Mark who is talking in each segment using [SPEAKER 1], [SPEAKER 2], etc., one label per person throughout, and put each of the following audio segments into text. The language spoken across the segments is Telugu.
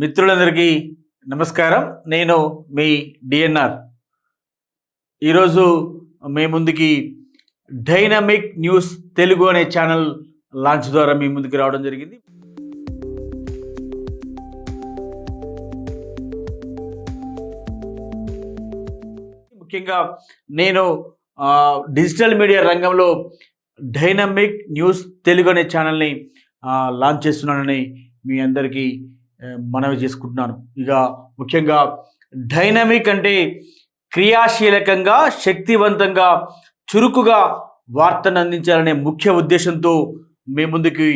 [SPEAKER 1] మిత్రులందరికీ నమస్కారం. నేను మీ డిఎన్ఆర్. ఈరోజు మీ ముందుకి డైనమిక్ న్యూస్ తెలుగు అనే ఛానల్ లాంచ్ ద్వారా మీ ముందుకు రావడం జరిగింది. ముఖ్యంగా నేను డిజిటల్ మీడియా రంగంలో డైనమిక్ న్యూస్ తెలుగు అనే ఛానల్ని లాంచ్ చేస్తున్నానని మీ అందరికీ మనవి చేసుకుంటున్నాను. ఇక ముఖ్యంగా డైనమిక్ అంటే క్రియాశీలకంగా, శక్తివంతంగా, చురుకుగా వార్తను అందించాలనే ముఖ్య ఉద్దేశంతో మీ ముందుకి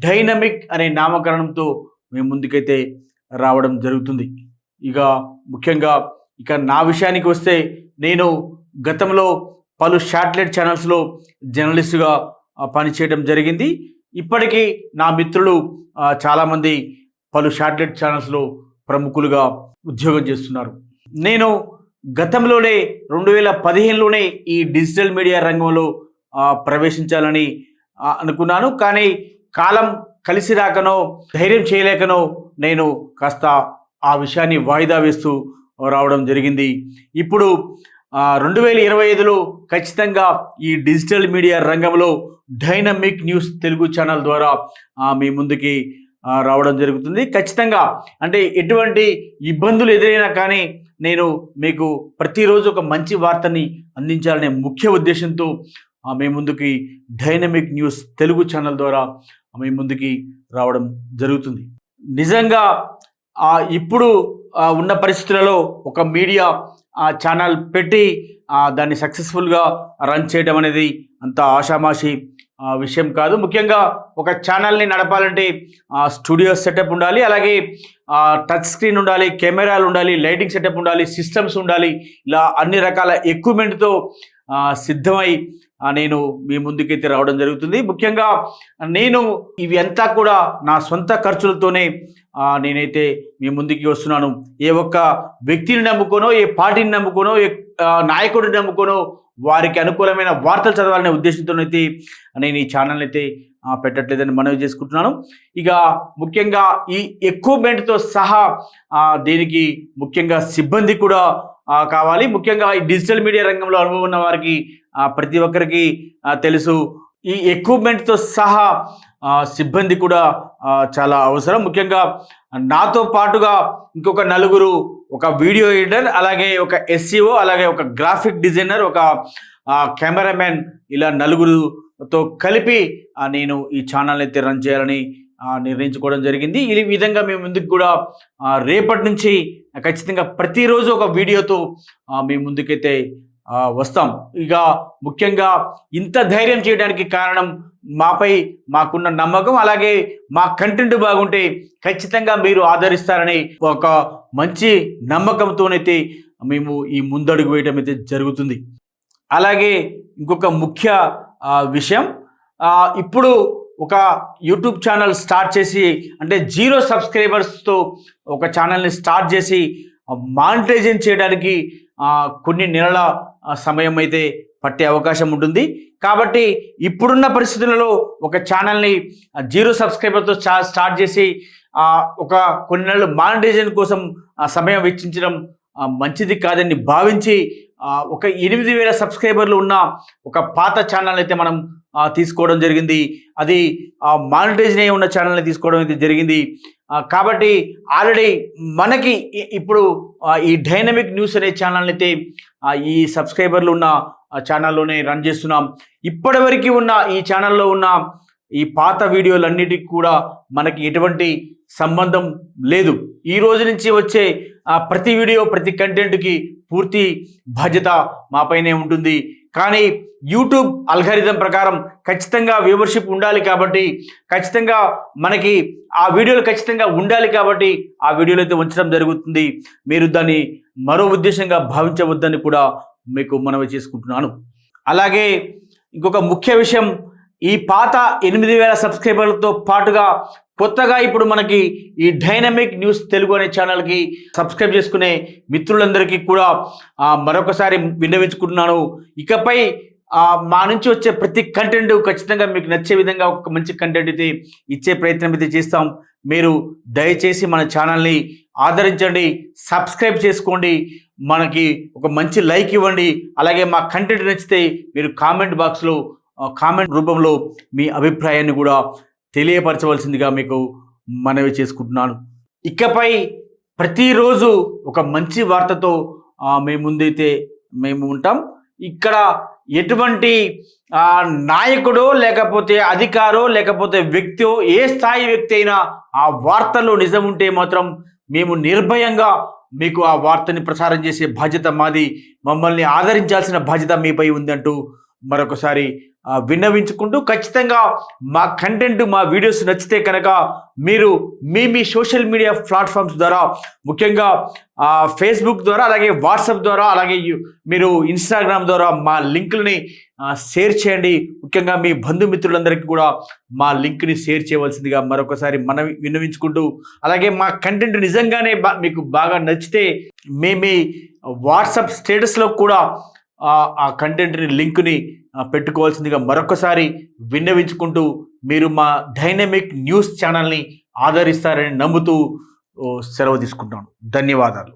[SPEAKER 1] డైనమిక్ అనే నామకరణంతో మీ ముందుకైతే రావడం జరుగుతుంది. ఇక ముఖ్యంగా నా విషయానికి వస్తే, నేను గతంలో పలు శాటిలైట్ ఛానల్స్లో జర్నలిస్టుగా పనిచేయడం జరిగింది. ఇప్పటికీ నా మిత్రులు చాలామంది పలు శాటిలైట్ ఛానల్స్లో ప్రముఖులుగా ఉద్యోగం చేస్తున్నారు. నేను గతంలోనే 2015లోనే ఈ డిజిటల్ మీడియా రంగంలో ప్రవేశించాలని అనుకున్నాను. కానీ కాలం కలిసి రాకనో, ధైర్యం చేయలేకనో నేను కాస్త ఆ విషయాన్ని వాయిదా వేస్తూ రావడం జరిగింది. ఇప్పుడు 2025లో ఖచ్చితంగా ఈ డిజిటల్ మీడియా రంగంలో డైనమిక్ న్యూస్ తెలుగు ఛానల్ ద్వారా మీ ముందుకి రావడం జరుగుతుంది. ఖచ్చితంగా అంటే ఎటువంటి ఇబ్బందులు ఎదురైనా కానీ నేను మీకు ప్రతిరోజు ఒక మంచి వార్తని అందించాలనే ముఖ్య ఉద్దేశంతో మీ ముందుకి డైనమిక్ న్యూస్ తెలుగు ఛానల్ ద్వారా మీ ముందుకి రావడం జరుగుతుంది. నిజంగా ఇప్పుడు ఉన్న పరిస్థితులలో ఒక మీడియా ఛానల్ పెట్టి దాన్ని సక్సెస్ఫుల్గా రన్ చేయడం అనేది అంత ఆషామాషి విషయం కాదు. ముఖ్యంగా ఒక ఛానల్ని నడపాలంటే స్టూడియో సెటప్ ఉండాలి, అలాగే టచ్ స్క్రీన్ ఉండాలి, కెమెరాలు ఉండాలి, లైటింగ్ సెటప్ ఉండాలి, సిస్టమ్స్ ఉండాలి. ఇలా అన్ని రకాల ఎక్విప్మెంట్తో సిద్ధమై నేను మీ ముందుకైతే రావడం జరుగుతుంది. ముఖ్యంగా నేను ఇవి అంతా కూడా నా సొంత ఖర్చులతోనే నేనైతే మీ ముందుకి వస్తున్నాను. ఏ ఒక్క వ్యక్తిని నమ్ముకోనో, ఏ పార్టీని నమ్ముకోనో, ఏ నాయకుడిని నమ్ముకోనో వారికి అనుకూలమైన వార్తలు చదవాలనే ఉద్దేశంతోనైతే నేను ఈ ఛానల్ అయితే పెట్టట్లేదని మనవి చేసుకుంటున్నాను. ఇక ముఖ్యంగా ఈ ఎక్విప్మెంట్తో సహా దీనికి ముఖ్యంగా సిబ్బంది కూడా కావాలి. ముఖ్యంగా ఈ డిజిటల్ మీడియా రంగంలో అనుభవం ఉన్న వారికి ప్రతి ఒక్కరికి తెలుసు, ఈ ఎక్విప్మెంట్తో సహా సిబ్బంది కూడా చాలా అవసరం. ముఖ్యంగా నాతో పాటుగా ఇంకొక నలుగురు, ఒక వీడియో ఎడిటర్, అలాగే ఒక SEO, అలాగే ఒక గ్రాఫిక్ డిజైనర్, ఒక కెమెరామెన్, ఇలా నలుగురుతో కలిపి నేను ఈ ఛానల్ అయితే రన్ చేయాలని నిర్ణయించుకోవడం జరిగింది. ఈ విధంగా మేము ముందుకు కూడా రేపటి నుంచి ఖచ్చితంగా ప్రతిరోజు ఒక వీడియోతో మేము ముందుకైతే వస్తాం. ఇక ముఖ్యంగా ఇంత ధైర్యం చేయడానికి కారణం మాపై మాకున్న నమ్మకం, అలాగే మా కంటెంట్ బాగుంటే ఖచ్చితంగా మీరు ఆదరిస్తారని ఒక మంచి నమ్మకంతోనైతే మేము ఈ ముందడుగు వేయడం అయితే జరుగుతుంది. అలాగే ఇంకొక ముఖ్య విషయం, ఇప్పుడు ఒక యూట్యూబ్ ఛానల్ స్టార్ట్ చేసి, అంటే 0 సబ్స్క్రైబర్స్తో ఒక ఛానల్ని స్టార్ట్ చేసి మానిటైజేషన్ చేయడానికి కొన్ని నెలల సమయం అయితే పట్టే అవకాశం ఉంటుంది. కాబట్టి ఇప్పుడున్న పరిస్థితులలో ఒక ఛానల్ని 0 సబ్స్క్రైబర్తో స్టార్ట్ చేసి ఒక కొన్ని నెలలు మానిటైజేషన్ కోసం సమయం వెచ్చించడం మంచిది కాదని భావించి ఒక 8,000 సబ్స్క్రైబర్లు ఉన్న ఒక పాత ఛానల్ అయితే మనం తీసుకోవడం జరిగింది. అది మానిటైజేషన్ అయి ఉన్న ఛానల్ని తీసుకోవడం అయితే జరిగింది. కాబట్టి ఆల్రెడీ మనకి ఇప్పుడు ఈ డైనమిక్ న్యూస్ అనే ఛానల్ని అయితే ఈ సబ్స్క్రైబర్లు ఉన్న ఛానల్లోనే రన్ చేస్తున్నాం. ఇప్పటివరకు ఉన్న ఈ ఛానల్లో ఉన్న ఈ పాత వీడియోలన్నిటికీ కూడా మనకి ఎటువంటి సంబంధం లేదు. ఈ రోజు నుంచి వచ్చే ప్రతి వీడియో, ప్రతి కంటెంట్కి పూర్తి బాధ్యత మాపైనే ఉంటుంది. కానీ యూట్యూబ్ అల్గారిథం ప్రకారం ఖచ్చితంగా వ్యూవర్షిప్ ఉండాలి, కాబట్టి ఖచ్చితంగా మనకి ఆ వీడియోలు ఖచ్చితంగా ఉండాలి, కాబట్టి ఆ వీడియోలు అయితే ఉంచడం జరుగుతుంది. మీరు దాన్ని మరో ఉద్దేశంగా భావించవద్దని కూడా మీకు మనవి చేసుకుంటున్నాను. అలాగే ఇంకొక ముఖ్య విషయం, ఈ పాత 8,000 సబ్స్క్రైబర్లతో పాటుగా కొత్తగా ఇప్పుడు మనకి ఈ డైనమిక్ న్యూస్ తెలుగు అనే ఛానల్కి సబ్స్క్రైబ్ చేసుకునే మిత్రులందరికీ కూడా మరొకసారి విన్నవించుకుంటున్నాను. ఇకపై మా నుంచి వచ్చే ప్రతి కంటెంట్ ఖచ్చితంగా మీకు నచ్చే విధంగా ఒక మంచి కంటెంట్ అయితే ఇచ్చే ప్రయత్నం అయితే చేస్తాం. మీరు దయచేసి మన ఛానల్ని ఆదరించండి, సబ్స్క్రైబ్ చేసుకోండి, మనకి ఒక మంచి లైక్ ఇవ్వండి. అలాగే మా కంటెంట్ నచ్చితే మీరు కామెంట్ బాక్స్లో కామెంట్ రూపంలో మీ అభిప్రాయాన్ని కూడా తెలియపరచవలసిందిగా మీకు మనవి చేసుకుంటున్నాను. ఇకపై ప్రతిరోజు ఒక మంచి వార్తతో మేము ముందైతే మేము ఉంటాం. ఇక్కడ ఎటువంటి నాయకుడో లేకపోతే అధికారో లేకపోతే వ్యక్తో ఏ స్థాయి వ్యక్తి అయినా ఆ వార్తలో నిజం ఉంటే మాత్రం మేము నిర్భయంగా మీకు ఆ వార్తని ప్రసారం చేసే బాధ్యత మాది. మమ్మల్ని ఆదరించాల్సిన బాధ్యత మీపై ఉందంటూ మరొకసారి విన్నవించుకుంటూ, ఖచ్చితంగా మా కంటెంట్ మా వీడియోస్ నచ్చితే కనుక మీరు మీ సోషల్ మీడియా ప్లాట్ఫామ్స్ ద్వారా, ముఖ్యంగా ఫేస్బుక్ ద్వారా, అలాగే వాట్సాప్ ద్వారా, అలాగే మీరు ఇన్స్టాగ్రామ్ ద్వారా మా లింకులని షేర్ చేయండి. ముఖ్యంగా మీ బంధుమిత్రులందరికీ కూడా మా లింక్ని షేర్ చేయవలసిందిగా మరొకసారి మనం విన్నవించుకుంటూ, అలాగే మా కంటెంట్ నిజంగానే మీకు బాగా నచ్చితే మీ వాట్సాప్ స్టేటస్లో కూడా ఆ కంటెంట్ని లింక్ని పెట్టుకోవాల్సిందిగా మరొకసారి విన్నవించుకుంటూ, మీరు మా డైనమిక్ న్యూస్ ఛానల్ని ఆదరిస్తారని నమ్ముతూ సెలవు తీసుకుంటాను. ధన్యవాదాలు.